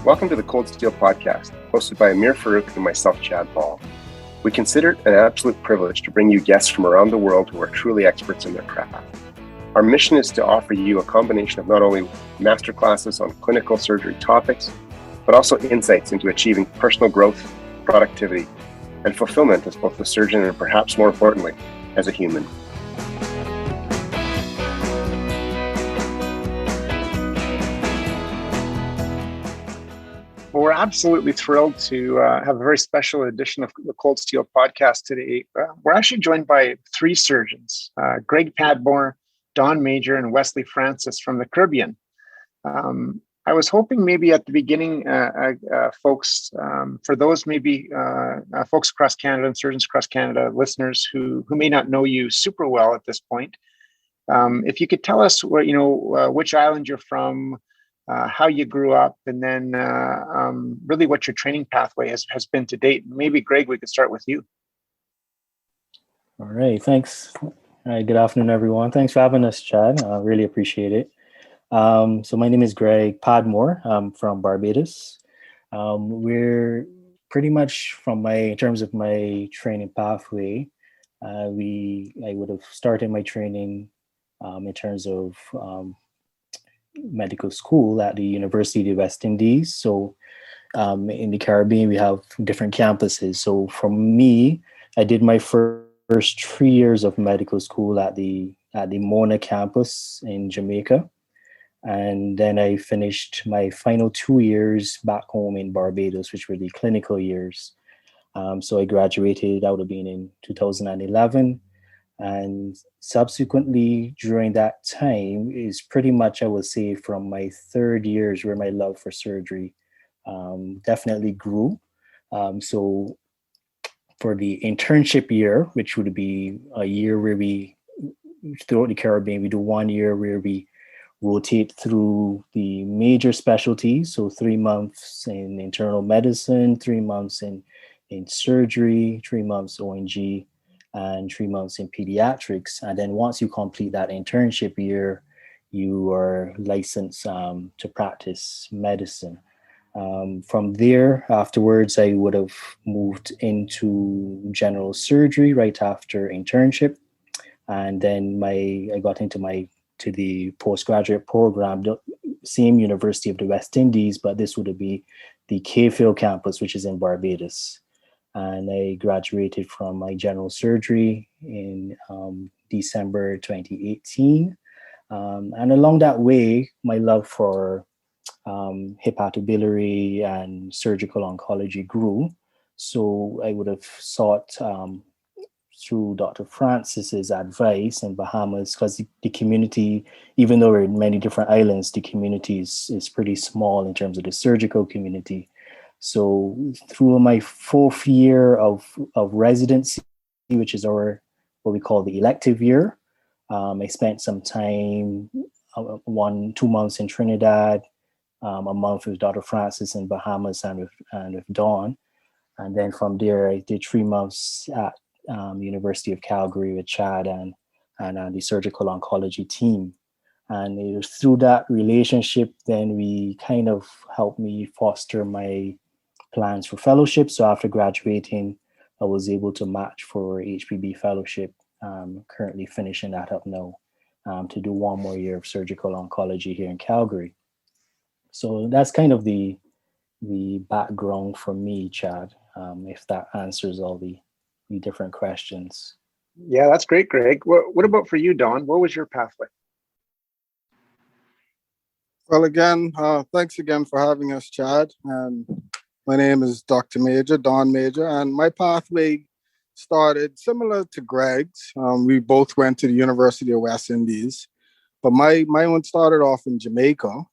Welcome to the Cold Steel Podcast, hosted by Amir Farouk and myself, Chad Ball. We consider it an absolute privilege to bring you guests from around the world who are truly experts in their craft. Our mission is to offer you a combination of not only masterclasses on clinical surgery topics, but also insights into achieving personal growth, productivity, and fulfillment as both a surgeon and perhaps more importantly, as a human. Well, we're absolutely thrilled to have a very special edition of the Cold Steel Podcast today. We're actually joined by three surgeons, Greg Padmore, Don Major, and Wesley Francis from the Carribean. I was hoping maybe at the beginning, folks, for those maybe folks across Canada and surgeons across Canada, listeners who may not know you super well at this point, if you could tell us which island you're from, how you grew up, and then really what your training pathway has been to date. Maybe, Greg, we could start with you. All right, thanks. All right, good afternoon, everyone. Thanks for having us, Chad. I really appreciate it. So my name is Greg Padmore. I'm from Barbados. We're pretty much in terms of my training pathway, I would have started my training in terms of medical school at the University of the West Indies. So in the Caribbean, we have different campuses. So for me, I did my first 3 years of medical school at the Mona campus in Jamaica. And then I finished my final 2 years back home in Barbados, which were the clinical years. So I graduated, that would have been in 2011. And subsequently, during that time is pretty much, I would say, from my third years where my love for surgery definitely grew. So for the internship year, which would be a year where throughout the Caribbean, we do 1 year where we rotate through the major specialties. So 3 months in internal medicine, 3 months in surgery, 3 months ONG, and 3 months in pediatrics. And then once you complete that internship year, you are licensed to practice medicine. From there, afterwards, I would have moved into general surgery right after internship. And then I got into the postgraduate program, the same University of the West Indies, but this would be the Cayfield campus, which is in Barbados. And I graduated from my general surgery in December 2018. And along that way, my love for hepatobiliary and surgical oncology grew. So I would have sought through Dr. Francis's advice in Bahamas, because the community, even though we're in many different islands, the community is pretty small in terms of the surgical community. So through my 4th year of residency, which is what we call the elective year, I spent some time, 2 months in Trinidad, a month with Dr. Francis in Bahamas and with Dawn. And then from there, I did 3 months at the University of Calgary with Chad and the surgical oncology team. And it was through that relationship, then we kind of helped me foster my plans for fellowship. So after graduating, I was able to match for HPB fellowship. Currently finishing that up now to do 1 more year of surgical oncology here in Calgary. So that's kind of the background for me, Chad, if that answers all the different questions. Yeah, that's great, Greg. What about for you, Don? What was your pathway? Well, again, thanks again for having us, Chad. And my name is Dr. Major, Don Major, and my pathway started similar to Greg's. We both went to the University of West Indies, but my one started off in Jamaica.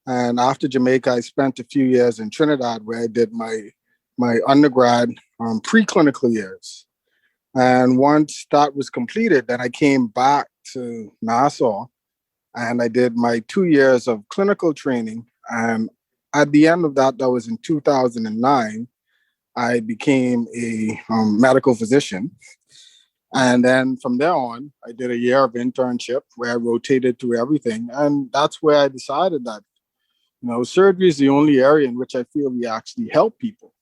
And after Jamaica, I spent a few years in Trinidad where I did my undergrad preclinical years. And once that was completed, then I came back to Nassau and I did my 2 years of clinical training. And at the end of that was in 2009, I became a medical physician. And then from there on, I did a year of internship where I rotated through everything. And that's where I decided that, surgery is the only area in which I feel we actually help people.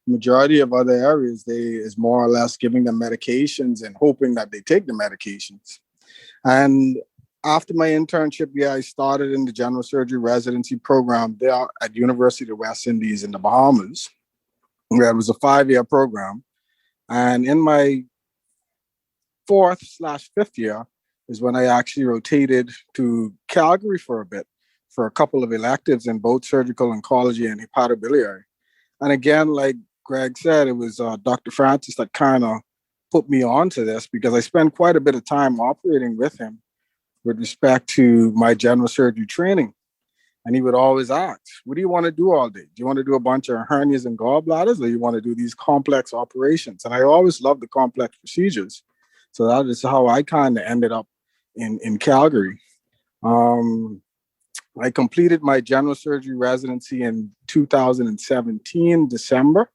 Majority of other areas, is more or less giving them medications and hoping that they take the medications. And after my internship, I started in the general surgery residency program there at University of the West Indies in the Bahamas. It was a 5-year program. And in my 4th/5th year is when I actually rotated to Calgary for a bit, for a couple of electives in both surgical oncology and hepatobiliary. And again, like Greg said, it was Dr. Francis that kind of put me onto this, because I spent quite a bit of time operating with him with respect to my general surgery training. And he would always ask, what do you want to do all day? Do you want to do a bunch of hernias and gallbladders, or you want to do these complex operations? And I always loved the complex procedures. So that is how I kind of ended up in Calgary. I completed my general surgery residency in 2017, December.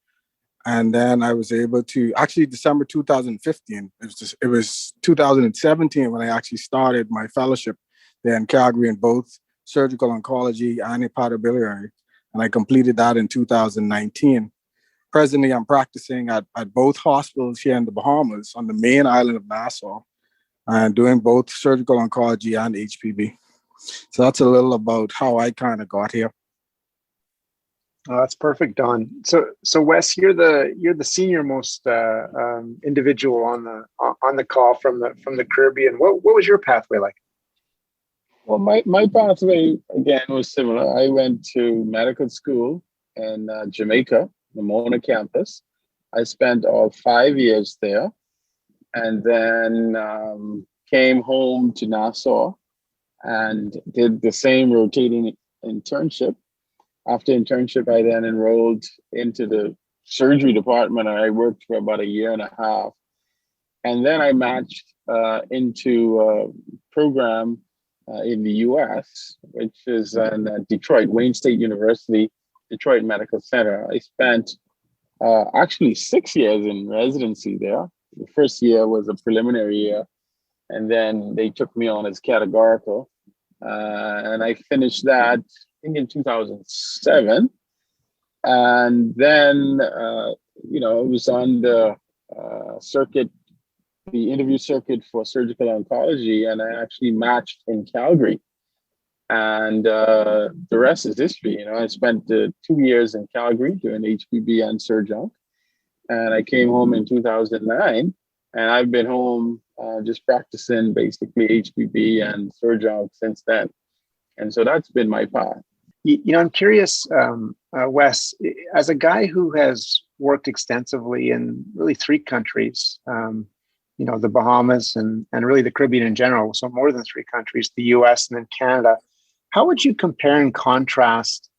And then I was able to, actually December 2015, it was 2017 when I actually started my fellowship there in Calgary in both surgical oncology and hepatobiliary. And I completed that in 2019. Presently, I'm practicing at both hospitals here in the Bahamas on the main island of Nassau, and doing both surgical oncology and HPB. So that's a little about how I kind of got here. Oh, that's perfect, Don. So Wes, you're the senior most individual on the call from the Caribbean. What was your pathway like? Well, my pathway again was similar. I went to medical school in Jamaica, the Mona campus. I spent all 5 years there, and then came home to Nassau and did the same rotating internship. After internship, I then enrolled into the surgery department, and I worked for about 1.5 years. And then I matched into a program in the US, which is in Detroit, Wayne State University, Detroit Medical Center. I spent actually 6 years in residency there. The first year was a preliminary year, and then they took me on as categorical. And I finished that in 2007. And then, it was on the circuit, the interview circuit for surgical oncology, and I actually matched in Calgary. And the rest is history. I spent 2 years in Calgary doing HPB and Surgeonc. And I came home in 2009, and I've been home just practicing basically HPB and Surgeonc since then. And so that's been my path. I'm curious, Wes, as a guy who has worked extensively in really 3 countries, the Bahamas and really the Caribbean in general, so more than 3 countries, the US and then Canada, how would you compare and contrast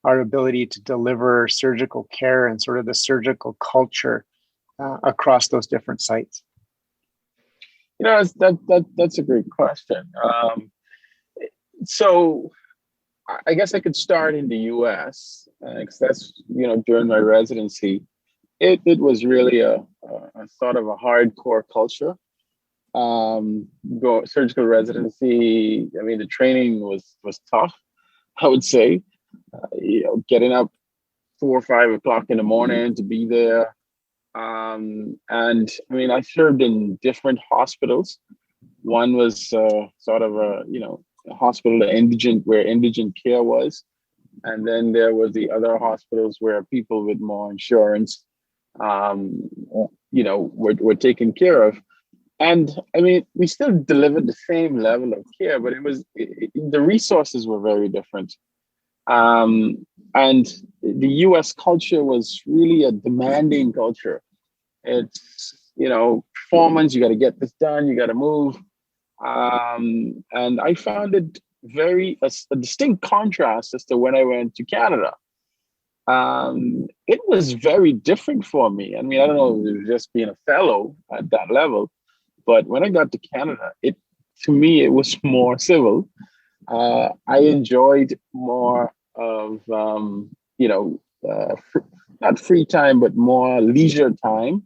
our ability to deliver surgical care and sort of the surgical culture across those different sites? That's a great question. So I guess I could start in the US, because that's, during my residency, it was really a sort of a hardcore culture. Surgical residency, the training was tough, I would say. Getting up 4 or 5 o'clock in the morning to be there. And I served in different hospitals. One was sort of a hospital where indigent care was. And then there was the other hospitals where people with more insurance, were taken care of. And we still delivered the same level of care, but the resources were very different. And the US culture was really a demanding culture. It's, performance, you got to get this done, you got to move. And I found it a distinct contrast as to when I went to Canada. It was very different for me. I don't know if it was just being a fellow at that level, but when I got to Canada, to me, it was more civil. I enjoyed more of, not free time, but more leisure time.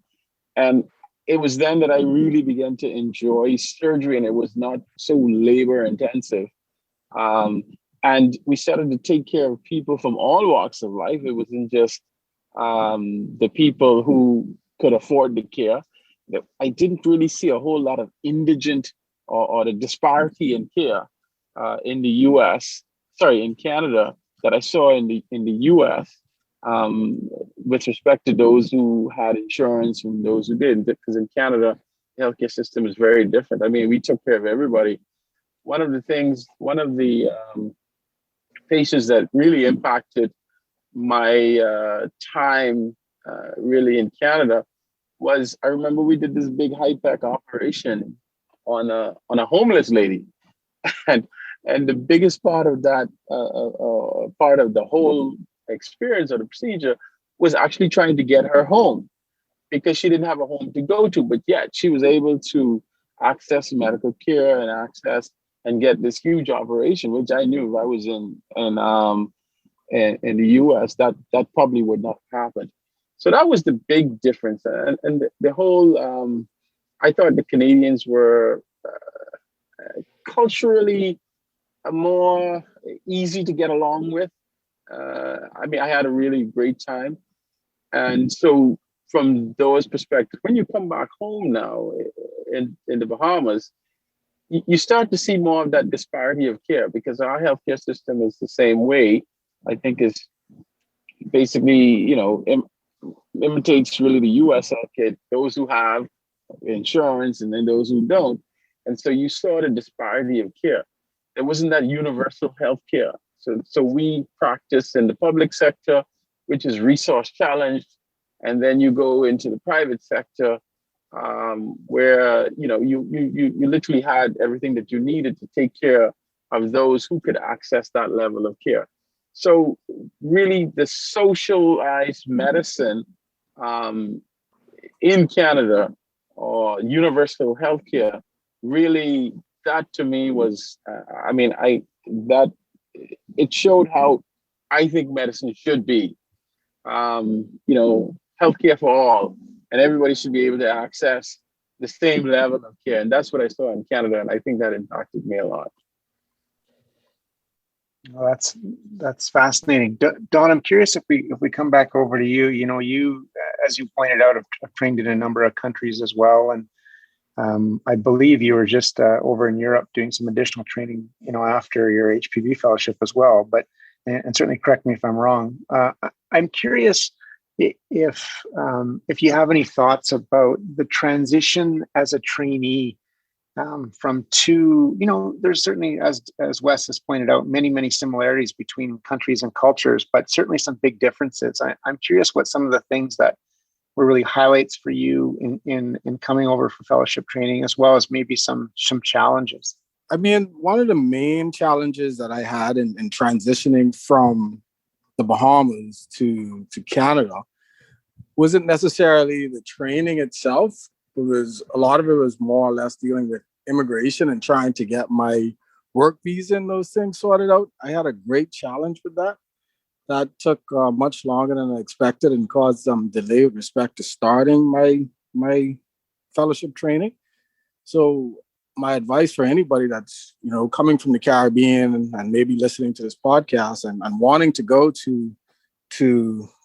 And it was then that I really began to enjoy surgery, and it was not so labor intensive. And And we started to take care of people from all walks of life. It wasn't just the people who could afford the care. I didn't really see a whole lot of indigent or the disparity in care in the in Canada that I saw in the US with respect to those who had insurance and those who didn't. Because in Canada, the healthcare system is very different. I mean, we took care of everybody. One of the patients that really impacted my time really in Canada was, I remember we did this big high-tech operation on a homeless lady. And the biggest part of that, part of the whole experience or the procedure was actually trying to get her home because she didn't have a home to go to, but yet she was able to access medical care and get this huge operation, which I knew if I was in the US, that probably would not happen. So that was the big difference. And the whole, I thought the Canadians were culturally more easy to get along with. I mean, I had a really great time. And so from those perspectives, when you come back home now in the Bahamas, you start to see more of that disparity of care because our healthcare system is the same way. I think is basically, imitates really the US healthcare, those who have insurance and then those who don't. And so you saw the disparity of care. There wasn't that universal healthcare. So we practice in the public sector, which is resource challenged. And then you go into the private sector, where you literally had everything that you needed to take care of those who could access that level of care. So really the socialized medicine in Canada or universal healthcare, really that to me was, it showed how I think medicine should be, healthcare for all. And everybody should be able to access the same level of care. And that's what I saw in Canada. And I think that impacted me a lot. Well, that's fascinating. Don, I'm curious if we come back over to you. You, as you pointed out, have trained in a number of countries as well. And I believe you were just over in Europe doing some additional training, after your HPV fellowship as well. But, and certainly correct me if I'm wrong. I'm curious if you have any thoughts about the transition as a trainee from two, there's certainly, as Wes has pointed out, many similarities between countries and cultures, but certainly some big differences. I'm curious what some of the things that were really highlights for you in coming over for fellowship training, as well as maybe some challenges. I mean, one of the main challenges that I had in transitioning from the Bahamas to Canada wasn't necessarily the training itself. A lot of it was more or less dealing with immigration and trying to get my work visa and those things sorted out. I had a great challenge with that. That took much longer than I expected and caused some delay with respect to starting my fellowship training. So my advice for anybody that's coming from the Caribbean and maybe listening to this podcast and wanting to go to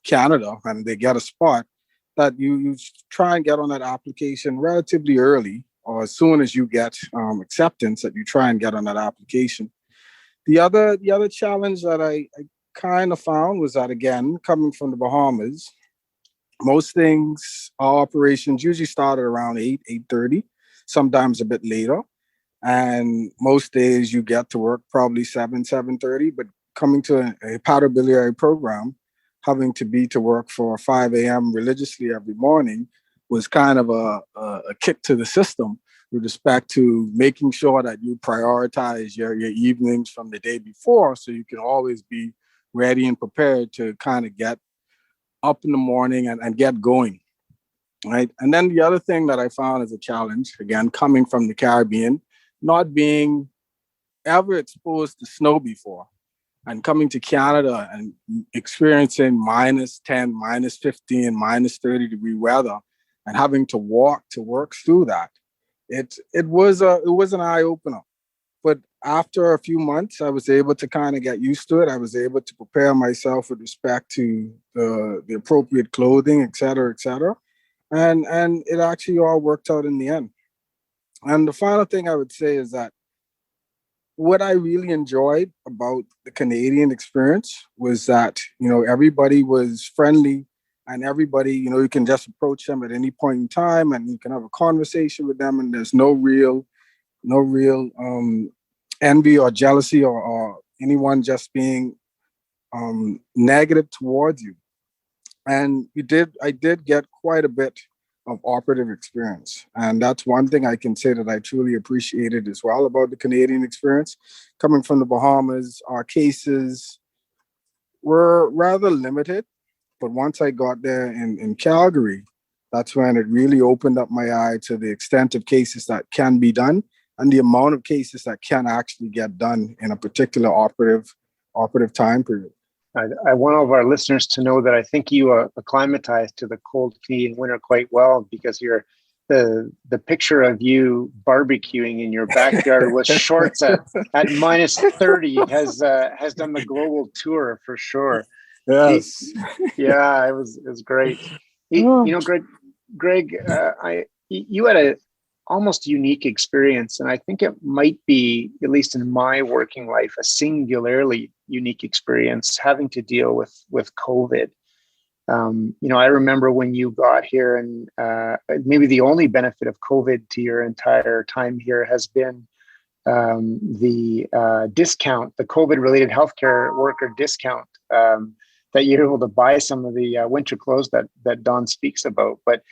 Canada and they get a spot, that you try and get on that application relatively early, or as soon as you get acceptance, that you try and get on that application. The other challenge that I kind of found was that, again, coming from the Bahamas, most things, our operations usually started around 8:30, sometimes a bit later. And most days you get to work probably 7:30, but coming to a Hepatobiliary program, having to be to work for 5 a.m. religiously every morning was kind of a kick to the system with respect to making sure that you prioritize your evenings from the day before so you can always be ready and prepared to kind of get up in the morning and get going, right? And then the other thing that I found as a challenge, again, coming from the Caribbean, not being ever exposed to snow before, and coming to Canada and experiencing -10, -15, -30-degree weather, and having to walk to work through that, it was an eye opener. But after a few months, I was able to kind of get used to it. I was able to prepare myself with respect to the appropriate clothing, et cetera, et cetera. And it actually all worked out in the end. And the final thing I would say is that what I really enjoyed about the Canadian experience was that, everybody was friendly, and everybody, you can just approach them at any point in time and you can have a conversation with them, and there's no real envy or jealousy or anyone just being negative towards you. And I did get quite a bit of operative experience. And that's one thing I can say that I truly appreciated as well about the Canadian experience. Coming from the Bahamas, our cases were rather limited. But once I got there in Calgary, that's when it really opened up my eye to the extent of cases that can be done and the amount of cases that can actually get done in a particular operative time period. I want all of our listeners to know that I think you acclimatized to the cold Canadian winter quite well, because you're the picture of you barbecuing in your backyard with shorts at minus 30 has done the global tour for sure. Yes. Yeah, it was great. Greg, you had a almost unique experience, and I think it might be, at least in my working life, a singularly unique experience having to deal with COVID. I remember when you got here, and maybe the only benefit of COVID to your entire time here has been the discount, the COVID-related healthcare worker discount, that you're able to buy some of the winter clothes that Don speaks about. But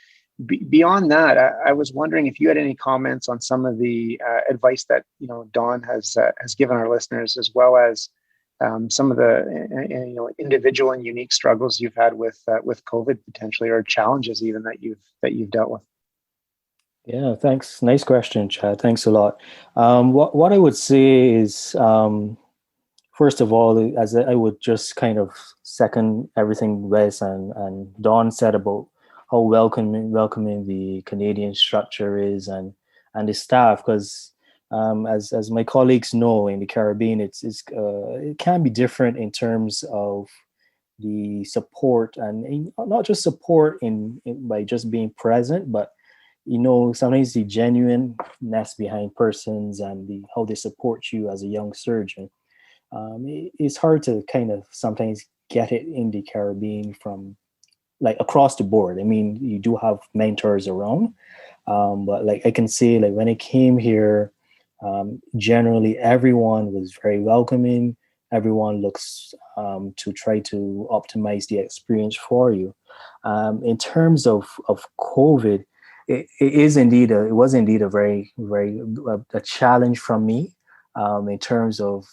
beyond that, I was wondering if you had any comments on some of the advice that Don has given our listeners, as well as some of the individual and unique struggles you've had with COVID potentially, or challenges even that you've dealt with. Yeah, thanks. Nice question, Chad. Thanks a lot. What I would say is, first of all, as I would just kind of second everything Wes and Don said about how welcoming the Canadian structure is, and the staff, because as my colleagues know, in the Caribbean, it can be different in terms of the support, and not just support in by just being present, but sometimes the genuineness behind persons and how they support you as a young surgeon. It's hard to kind of sometimes get it in the Caribbean from like across the board. I mean, you do have mentors around, but like I can say, like when I came here, generally everyone was very welcoming. Everyone looks to try to optimize the experience for you. In terms of COVID, it was indeed a very, very a challenge from me, in terms of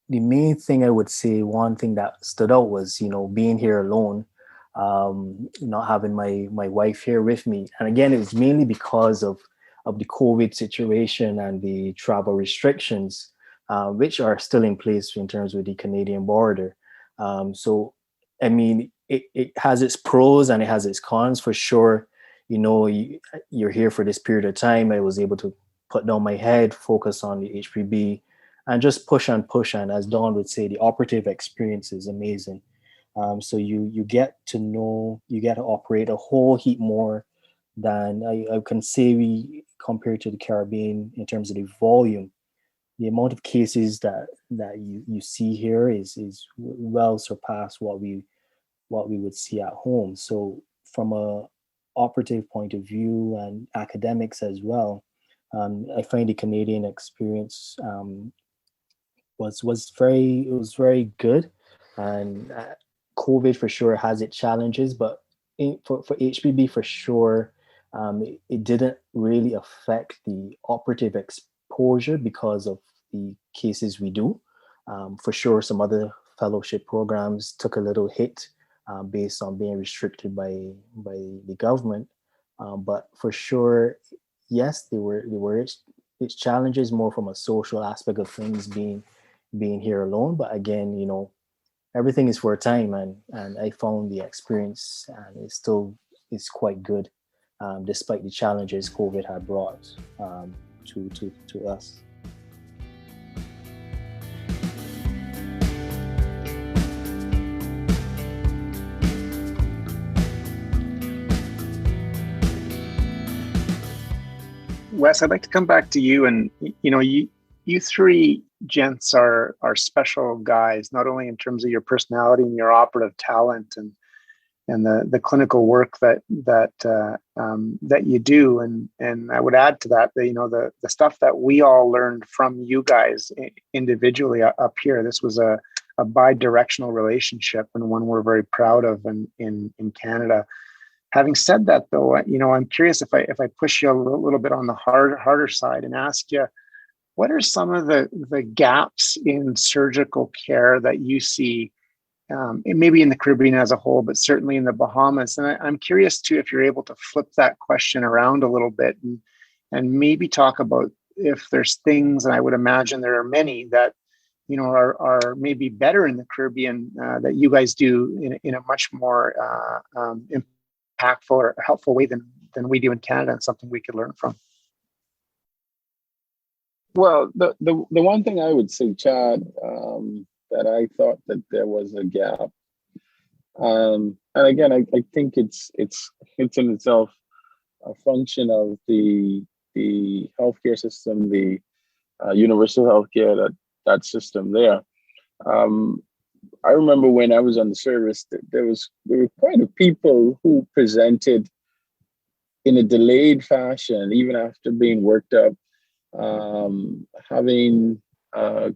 the main thing I would say. One thing that stood out was, being here alone, not having my wife here with me. And again, it was mainly because of the COVID situation and the travel restrictions, which are still in place in terms of the Canadian border. So, I mean, it has its pros and it has its cons for sure. You're here for this period of time. I was able to put down my head, focus on the HPB, and just push and push. And as Don would say, the operative experience is amazing. So you get to operate a whole heap more than I can say we compared to the Caribbean in terms of the volume. The amount of cases that you see here is well surpassed what we would see at home. So from a operative point of view and academics as well, I find the Canadian experience was very good. And COVID for sure has its challenges, but for HPB for sure, it didn't really affect the operative exposure because of the cases we do. For sure, some other fellowship programs took a little hit based on being restricted by the government. But for sure, yes, there were its challenges more from a social aspect of things, being here alone. But again, everything is for a time, and I found the experience, and it's quite good, despite the challenges COVID had brought to us. Wes, I'd like to come back to you, and you three gents are special guys, not only in terms of your personality and your operative talent and the clinical work that you do, and I would add to that the stuff that we all learned from you guys individually up here. This was a bi-directional relationship, and one we're very proud of in Canada. Having said that, though, I'm curious if I push you a little bit on the harder side and ask you, what are some of the gaps in surgical care that you see, maybe in the Caribbean as a whole, but certainly in the Bahamas? And I'm curious too, if you're able to flip that question around a little bit and maybe talk about if there's things, and I would imagine there are many that are maybe better in the Caribbean that you guys do in a much more impactful or helpful way than we do in Canada, and something we could learn from. Well, the one thing I would say, Chad, that I thought that there was a gap, and again, I think it's in itself a function of the healthcare system, the universal healthcare, that system there. I remember when I was on the service, there were quite a people who presented in a delayed fashion, even after being worked up, having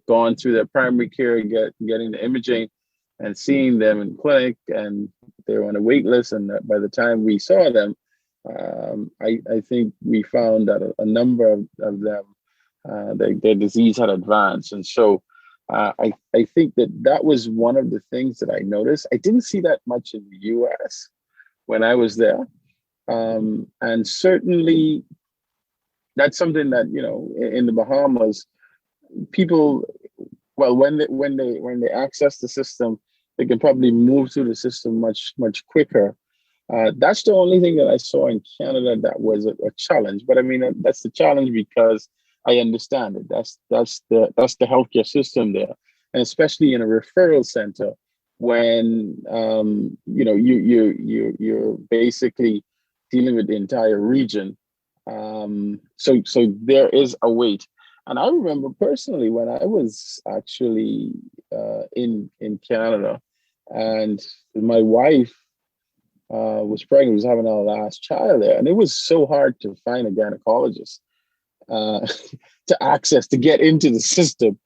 gone through their primary care, getting the imaging and seeing them in clinic, and they were on a wait list. And by the time we saw them, I think we found that a number of them, their disease had advanced. And so I think that was one of the things that I noticed. I didn't see that much in the US when I was there. And certainly that's something that, in the Bahamas, people, well, when they access the system, they can probably move through the system much, much quicker. That's the only thing that I saw in Canada that was a challenge. But I mean, that's the challenge because I understand it. That's the healthcare system there, and especially in a referral center, when you're basically dealing with the entire region. So there is a wait. And I remember personally when I was actually in Canada, and my wife was pregnant, was having our last child there, and it was so hard to find a gynecologist to get into the system.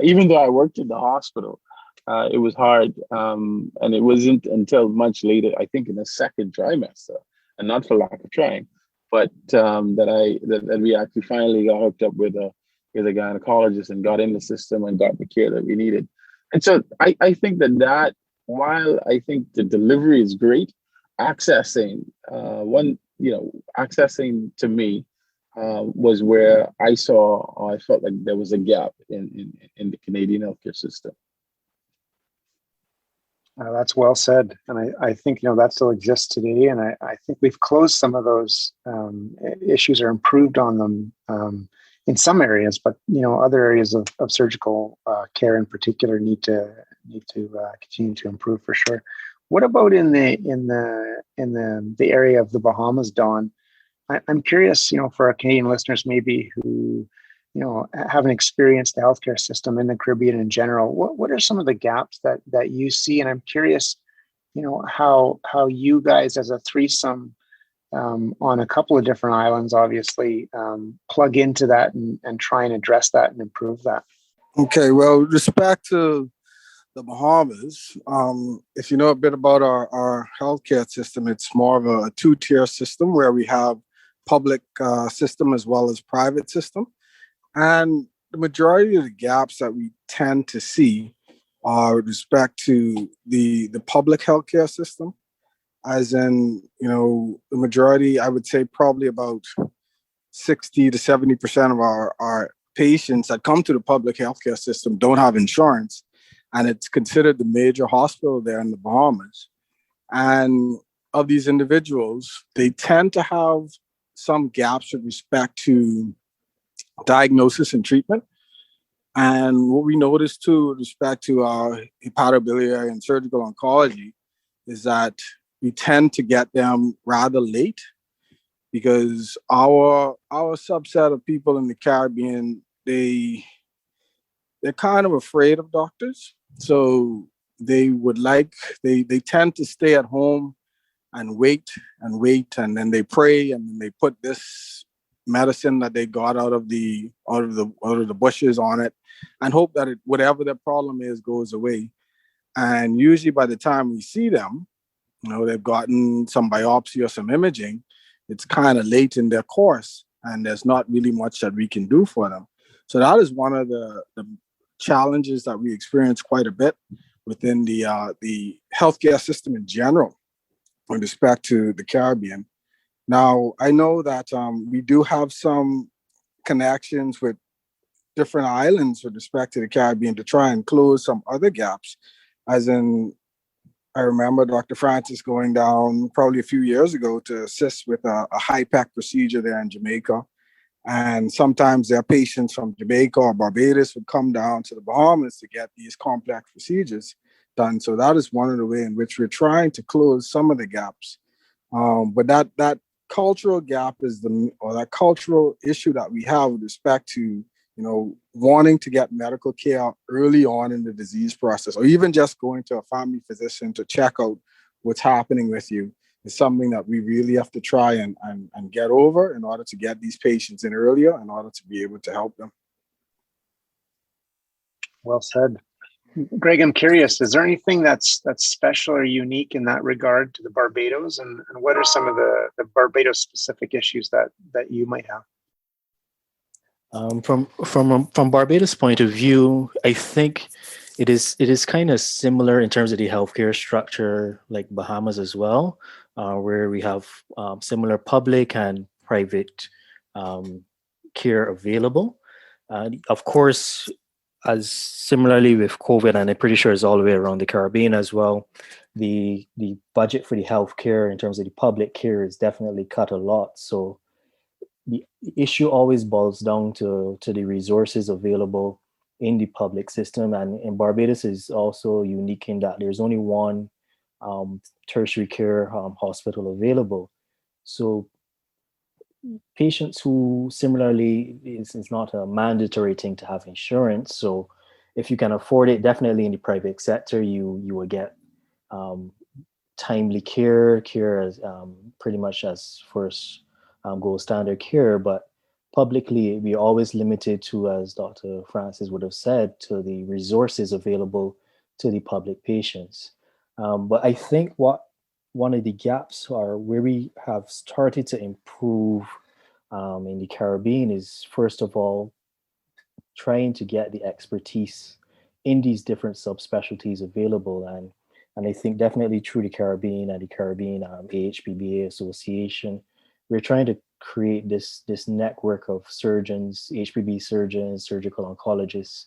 Even though I worked in the hospital, it was hard, and it wasn't until much later, I think in the second trimester, and not for lack of trying, but that we actually finally got hooked up with a gynecologist and got in the system and got the care that we needed. And so I think that while I think the delivery is great, accessing to me was where I felt like there was a gap in the Canadian healthcare system. That's well said. And I think, that still exists today. And I think we've closed some of those issues or improved on them in some areas, but, other areas of surgical care in particular need to continue to improve for sure. What about in the area of the Bahamas, Don? I'm curious, for our Canadian listeners maybe who, haven't experienced the healthcare system in the Caribbean in general. What are some of the gaps that you see? And I'm curious, how you guys as a threesome on a couple of different islands, obviously, plug into that and try and address that and improve that. Okay, well, with respect to the Bahamas, if you know a bit about our healthcare system, it's more of a two-tier system where we have public system as well as private system. And the majority of the gaps that we tend to see are with respect to the public healthcare system, as in, the majority, I would say probably about 60 to 70% of our patients that come to the public healthcare system don't have insurance. And it's considered the major hospital there in the Bahamas. And of these individuals, they tend to have some gaps with respect to diagnosis and treatment. And what we noticed too with respect to our hepatobiliary and surgical oncology is that we tend to get them rather late. because our subset of people in the Caribbean, they're kind of afraid of doctors. So they tend to stay at home and wait, and then they pray, and then they put this medicine that they got out of the bushes on it, and hope that whatever the problem is goes away. And usually by the time we see them, they've gotten some biopsy or some imaging, it's kind of late in their course, and there's not really much that we can do for them. So that is one of the challenges that we experience quite a bit within the healthcare system in general with respect to the Caribbean. Now, I know that we do have some connections with different islands with respect to the Caribbean to try and close some other gaps. As in, I remember Dr. Francis going down probably a few years ago to assist with a HIPEC procedure there in Jamaica. And sometimes their patients from Jamaica or Barbados would come down to the Bahamas to get these complex procedures done. So that is one of the ways in which we're trying to close some of the gaps. But that cultural gap is that cultural issue that we have with respect to, wanting to get medical care early on in the disease process, or even just going to a family physician to check out what's happening with you, is something that we really have to try and get over in order to get these patients in earlier, in order to be able to help them. Well said. Greg, I'm curious, is there anything that's special or unique in that regard to the Barbados, and what are some of the Barbados specific issues that you might have? From Barbados' point of view, I think it is kind of similar in terms of the healthcare structure, like Bahamas as well, where we have similar public and private care available. Of course, as similarly with COVID, and I'm pretty sure it's all the way around the Caribbean as well, the budget for the healthcare in terms of the public care is definitely cut a lot. So the issue always boils down to the resources available in the public system. And Barbados is also unique in that there's only one tertiary care hospital available. So patients who similarly, it's not a mandatory thing to have insurance. So if you can afford it, definitely in the private sector, you will get timely care as pretty much as first gold standard care. But publicly, we're always limited to, as Dr. Francis would have said, to the resources available to the public patients. But I think one of the gaps are where we have started to improve in the Caribbean is, first of all, trying to get the expertise in these different subspecialties available. And I think definitely through the Caribbean and the Caribbean AHPBA Association, we're trying to create this network of surgeons, HPB surgeons, surgical oncologists,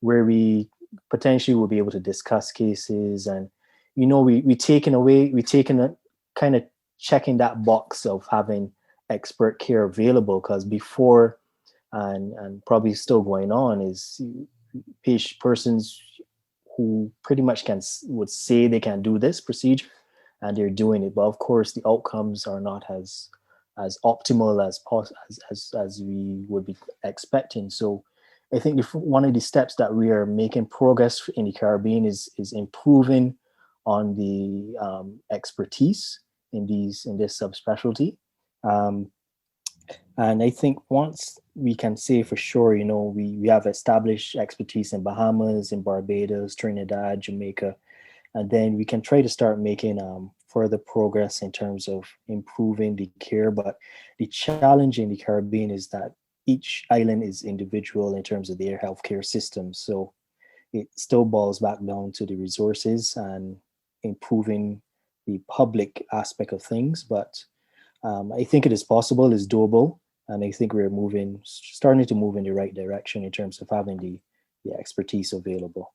where we potentially will be able to discuss cases. And, we taken a kind of checking that box of having expert care available, because before and probably still going on is persons who pretty much would say they can do this procedure and they're doing it, but of course the outcomes are not as optimal as we would be expecting. So I think one of the steps that we are making progress in the Caribbean is improving on the expertise in this subspecialty. And I think once we can say for sure, we have established expertise in Bahamas, in Barbados, Trinidad, Jamaica, and then we can try to start making further progress in terms of improving the care. But the challenge in the Caribbean is that each island is individual in terms of their healthcare system. So it still boils back down to the resources and improving the public aspect of things. But I think it is possible, it's doable, and I think we're starting to move in the right direction in terms of having the expertise available.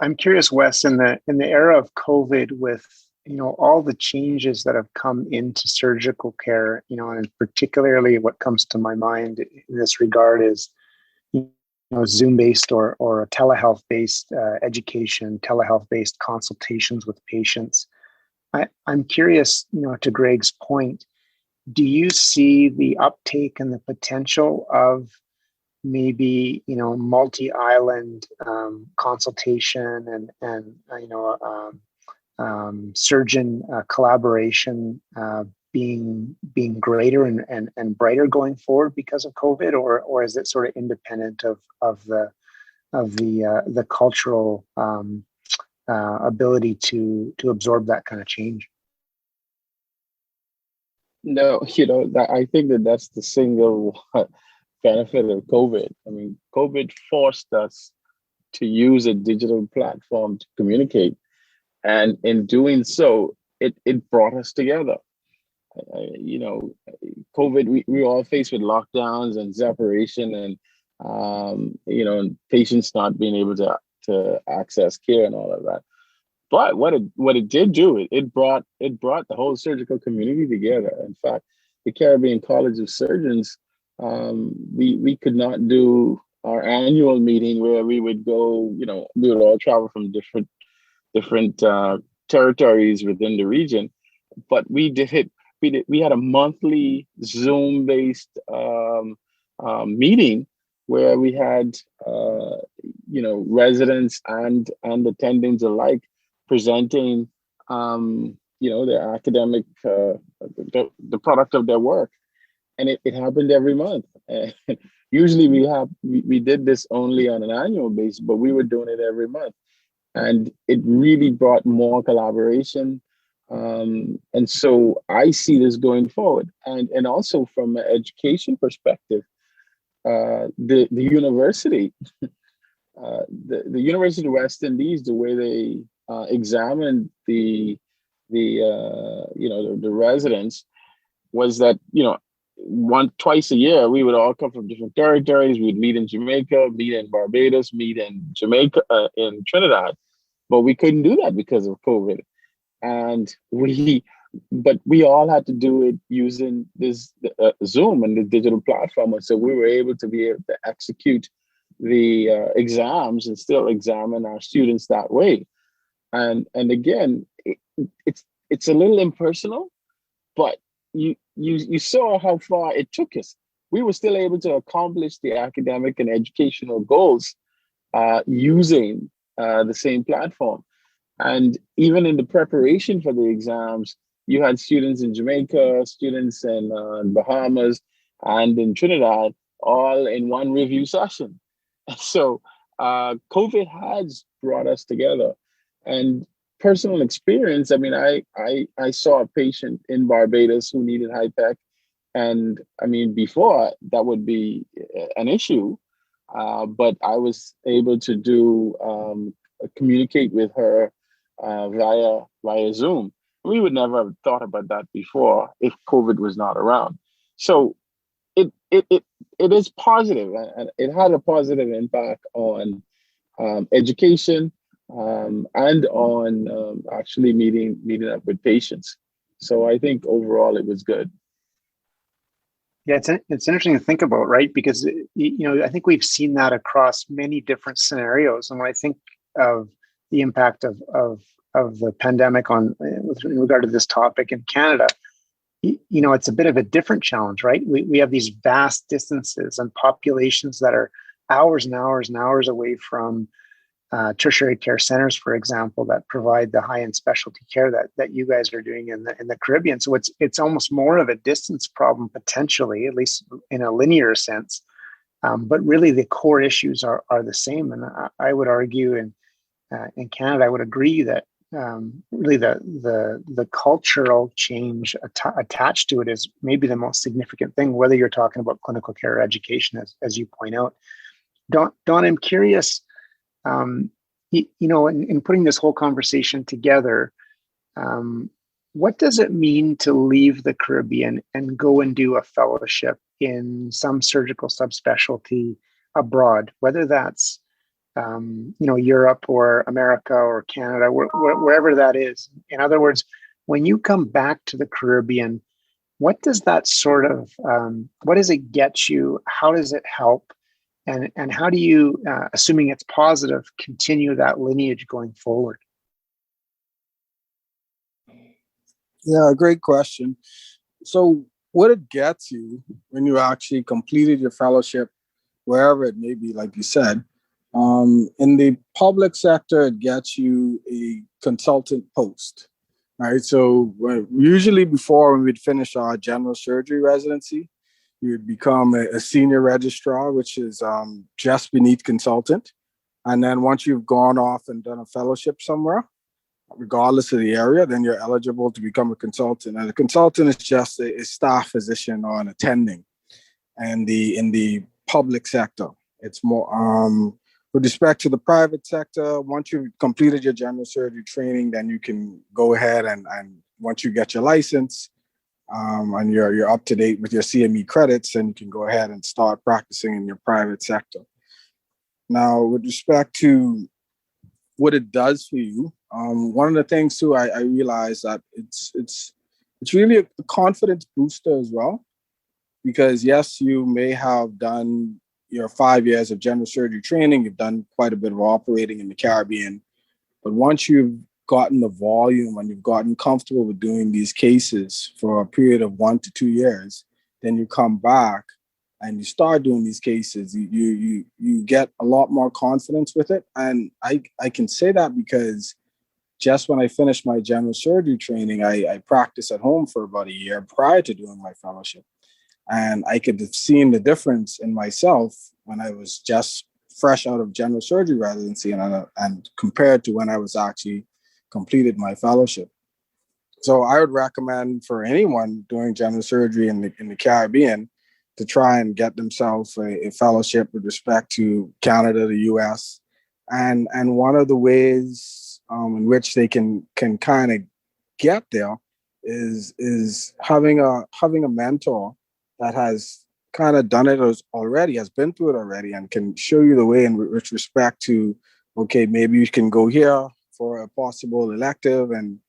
I'm curious, Wes, in the era of COVID, with all the changes that have come into surgical care, and particularly what comes to my mind in this regard is Zoom-based or a telehealth-based education, telehealth-based consultations with patients. I'm curious, to Greg's point, do you see the uptake and the potential of maybe, multi-island consultation and surgeon collaboration being greater and brighter going forward because of COVID, or is it sort of independent of the cultural ability to absorb that kind of change? No, I think that's the single benefit of COVID. I mean, COVID forced us to use a digital platform to communicate. And in doing so, it brought us together. COVID, we were all faced with lockdowns and separation and patients not being able to access care and all of that. But what it did do, it brought the whole surgical community together. In fact, the Caribbean College of Surgeons, we could not do our annual meeting where we would go, we would all travel from different territories within the region, but we did it. We had a monthly Zoom-based meeting where we had residents and attendings alike presenting their academic the product of their work, and it happened every month. Usually we did this only on an annual basis, but we were doing it every month, and it really brought more collaboration. And so I see this going forward, and also from an education perspective, the university, the University of West Indies, the way they examined the residents was that twice a year we would all come from different territories. We'd meet in Jamaica, meet in Barbados, meet in Jamaica, in Trinidad, but we couldn't do that because of COVID. And we all had to do it using this Zoom and the digital platform. And so we were able to execute the exams and still examine our students that way. And again, it's a little impersonal, but you saw how far it took us. We were still able to accomplish the academic and educational goals using the same platform. And even in the preparation for the exams, you had students in Jamaica, students in Bahamas, and in Trinidad, all in one review session. So COVID has brought us together. And personal experience, I mean, I saw a patient in Barbados who needed HIPEC. And I mean, before that would be an issue, but I was able to communicate with her via Zoom. We would never have thought about that before if COVID was not around. So it is positive, and it had a positive impact on education and on actually meeting up with patients. So I think overall it was good. Yeah, it's interesting to think about, right? Because I think we've seen that across many different scenarios. And when I think of the impact of the pandemic with regard to this topic in Canada, it's a bit of a different challenge, right? We have these vast distances and populations that are hours and hours and hours away from tertiary care centers, for example, that provide the high-end specialty care that you guys are doing in the Caribbean. So it's almost more of a distance problem potentially, at least in a linear sense. But really, the core issues are the same. And I would argue in Canada, I would agree that really the cultural change attached to it is maybe the most significant thing, whether you're talking about clinical care or education, as you point out. Don, I'm curious, in putting this whole conversation together, what does it mean to leave the Caribbean and go and do a fellowship in some surgical subspecialty abroad, whether that's Europe or America or Canada, wherever that is? In other words, when you come back to the Caribbean, what does that sort of, what does it get you? How does it help? And how do you, assuming it's positive, continue that lineage going forward? Yeah, great question. So what it gets you when you actually completed your fellowship, wherever it may be, like you said, in the public sector, it gets you a consultant post, right? So usually before, when we'd finish our general surgery residency, you would become a senior registrar, which is just beneath consultant. And then once you've gone off and done a fellowship somewhere, regardless of the area, then you're eligible to become a consultant. And a consultant is just a staff physician or an attending. And in the public sector, it's more with respect to the private sector. Once you've completed your general surgery training, then you can go ahead and once you get your license and you're up to date with your CME credits, then you can go ahead and start practicing in your private sector. Now, with respect to what it does for you, one of the things too, I realized that it's really a confidence booster as well, because yes, you may have done your 5 years of general surgery training, you've done quite a bit of operating in the Caribbean, but once you've gotten the volume and you've gotten comfortable with doing these cases for a period of 1 to 2 years, then you come back and you start doing these cases, you get a lot more confidence with it. And I can say that because just when I finished my general surgery training, I practiced at home for about a year prior to doing my fellowship. And I could have seen the difference in myself when I was just fresh out of general surgery residency and compared to when I was actually completed my fellowship. So I would recommend for anyone doing general surgery in the Caribbean to try and get themselves a fellowship with respect to Canada, the US. And one of the ways in which they can kind of get there is having a mentor that has kind of done it already, has been through it already, and can show you the way in with respect to, okay, maybe you can go here for a possible elective and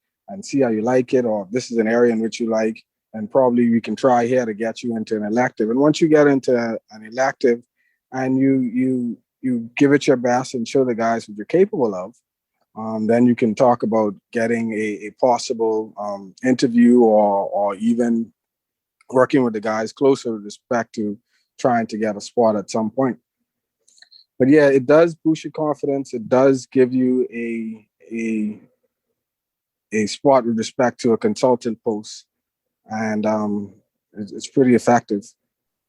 see how you like it, or this is an area in which you like, and probably we can try here to get you into an elective. And once you get into an elective and you give it your best and show the guys what you're capable of, then you can talk about getting a possible interview or even working with the guys closer with respect to trying to get a spot at some point. But yeah, it does boost your confidence. It does give you a spot with respect to a consultant post. And it's pretty effective.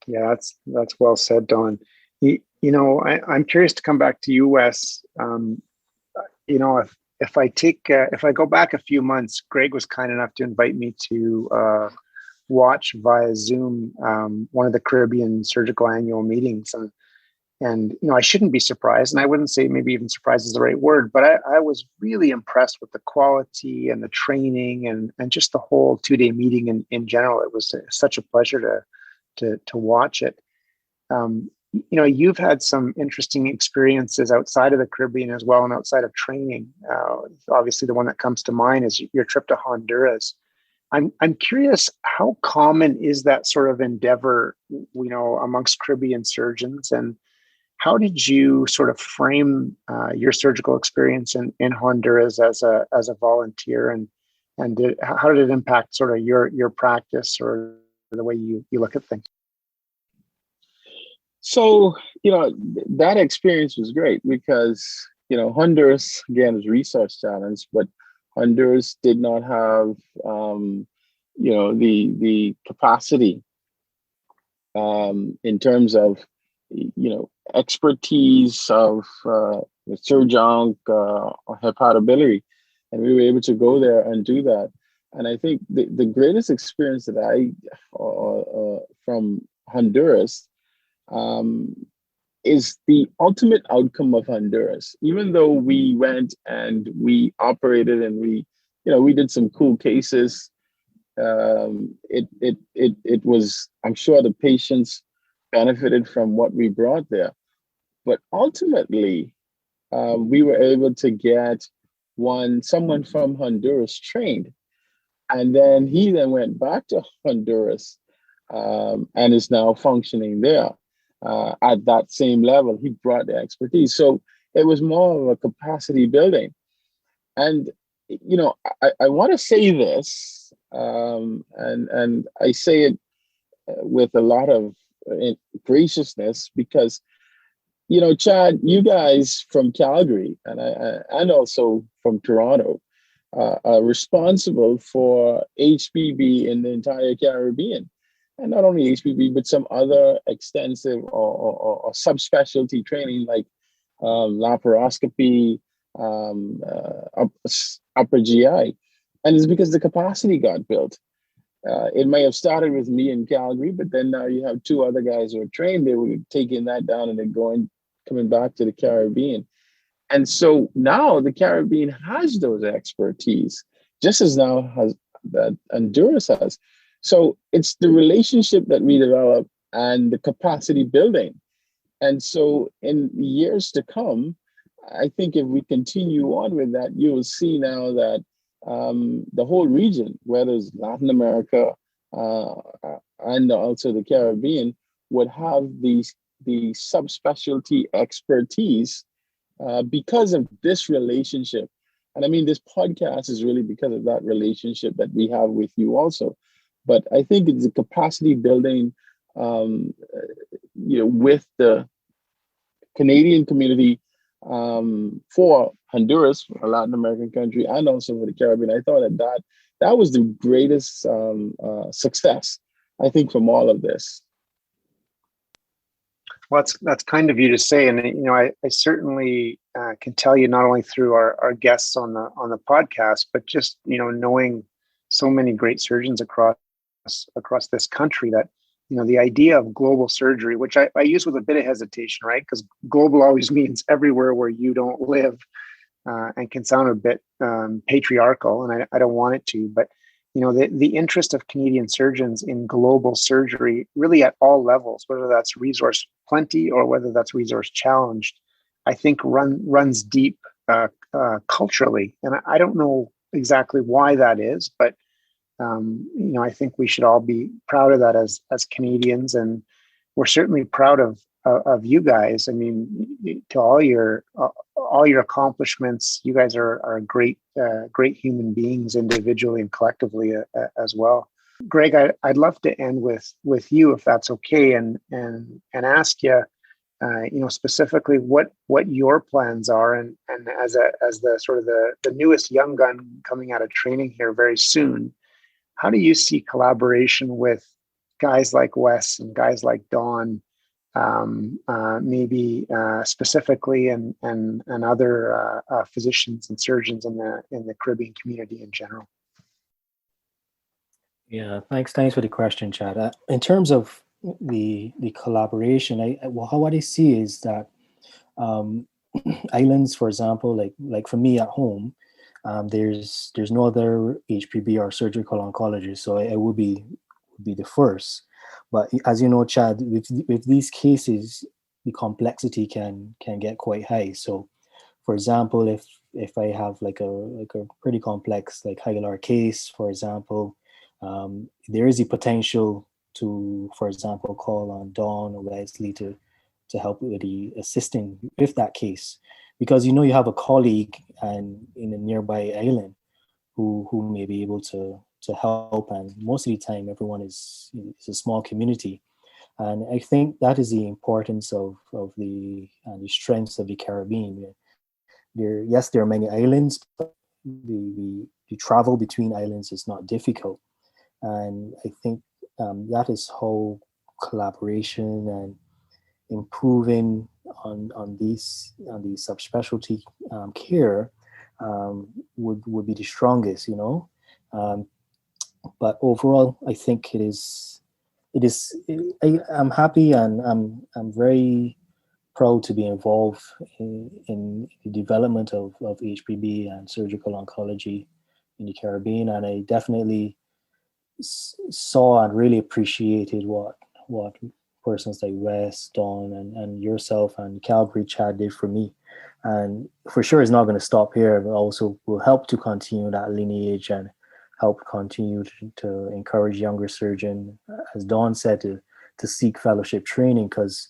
Yeah, that's well said, Don. I'm curious to come back to you, Wes. If I go back a few months, Greg was kind enough to invite me to watch via Zoom one of the Caribbean surgical annual meetings, and I shouldn't be surprised, and I wouldn't say maybe even surprised is the right word, but I was really impressed with the quality and the training and just the whole 2-day meeting in general. It was such a pleasure to watch it. You've had some interesting experiences outside of the Caribbean as well, and outside of training. Obviously, the one that comes to mind is your trip to Honduras. I'm curious, how common is that sort of endeavor, amongst Caribbean surgeons, and how did you sort of frame your surgical experience in Honduras as a volunteer, and how did it impact sort of your practice or the way you look at things? So, that experience was great because, Honduras, again, is resource challenged, but Honduras did not have, the capacity in terms of, expertise of surgeon or hepatobiliary. And we were able to go there and do that. And I think the greatest experience that I, from Honduras, is the ultimate outcome of Honduras. Even though we went and we operated and we did some cool cases, it was, I'm sure the patients benefited from what we brought there. But ultimately, we were able to get someone from Honduras trained. And then he then went back to Honduras and is now functioning there. At that same level, he brought the expertise. So it was more of a capacity building. And, I want to say this, and I say it with a lot of graciousness, because Chad, you guys from Calgary and also from Toronto are responsible for HPB in the entire Caribbean. And not only HPB, but some other extensive or subspecialty training like laparoscopy, upper GI. And it's because the capacity got built. It may have started with me in Calgary, but then now you have two other guys who are trained. They were taking that down and then coming back to the Caribbean. And so now the Caribbean has those expertise, just as now has that Honduras has. So it's the relationship that we develop and the capacity building. And so in years to come, I think if we continue on with that, you will see now that the whole region, whether it's Latin America and also the Caribbean, would have the subspecialty expertise because of this relationship. And I mean, this podcast is really because of that relationship that we have with you also. But I think it's the capacity building, with the Canadian community for Honduras, a Latin American country, and also for the Caribbean. I thought that was the greatest success, I think, from all of this. Well, that's kind of you to say, and I certainly can tell you, not only through our guests on the podcast, but just knowing so many great surgeons across this country, that the idea of global surgery, which I use with a bit of hesitation, right? Because global always means everywhere where you don't live, and can sound a bit patriarchal, and I don't want it to, but the interest of Canadian surgeons in global surgery, really at all levels, whether that's resource plenty or whether that's resource challenged, I think runs deep culturally. And I don't know exactly why that is, but I think we should all be proud of that as Canadians, and we're certainly proud of you guys. I mean, to all your accomplishments, you guys are great human beings, individually and collectively as well. Greg, I'd love to end with you, if that's okay, and ask you, specifically what your plans are, and as the sort of the newest young gun coming out of training here very soon. How do you see collaboration with guys like Wes and guys like Don, maybe specifically, and other physicians and surgeons in the Caribbean community in general? Yeah, thanks for the question, Chad. In terms of the collaboration, what I see is that islands, for example, like for me at home, there's no other HPB or surgical oncologist, so I would be the first. But as you know, Chad, with these cases, the complexity can get quite high. So, for example, if I have like a pretty complex like hilar case, for example, there is a potential to, for example, call on Dawn or Wesley to help with the assisting with that case, because you have a colleague and in a nearby island who may be able to help, and most of the time everyone is a small community. And I think that is the importance of the strengths of the Caribbean. There are many islands, but the travel between islands is not difficult, and I think that is how collaboration and improving on these subspecialty care would be the strongest, but overall, I think I'm happy, and I'm very proud to be involved in the development of HPB and surgical oncology in the Caribbean, and I definitely saw and really appreciated what persons like Wes, Dawn, and yourself and Calgary Chad did for me. And for sure, it's not going to stop here, but also will help to continue that lineage and help continue to encourage younger surgeons, as Dawn said, to seek fellowship training, because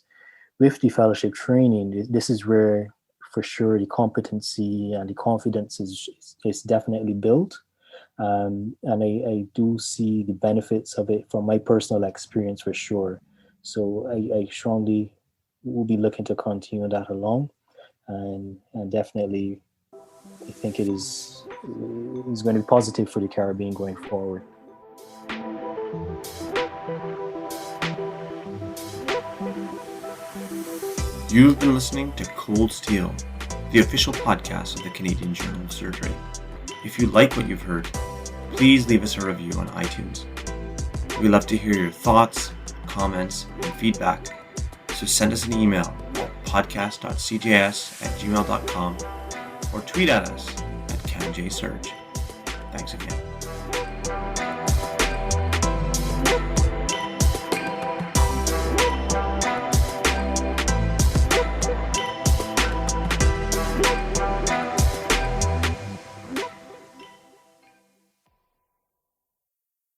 with the fellowship training, this is where for sure the competency and the confidence is definitely built. And I do see the benefits of it from my personal experience for sure. So I strongly will be looking to continue that along, and definitely I think it is going to be positive for the Caribbean going forward. You've been listening to Cold Steel, the official podcast of the Canadian Journal of Surgery. If you like what you've heard, please leave us a review on iTunes. We love to hear your thoughts, comments, and feedback, so send us an email at podcast.cjs@gmail.com or tweet at us at CanJSurge. Thanks again.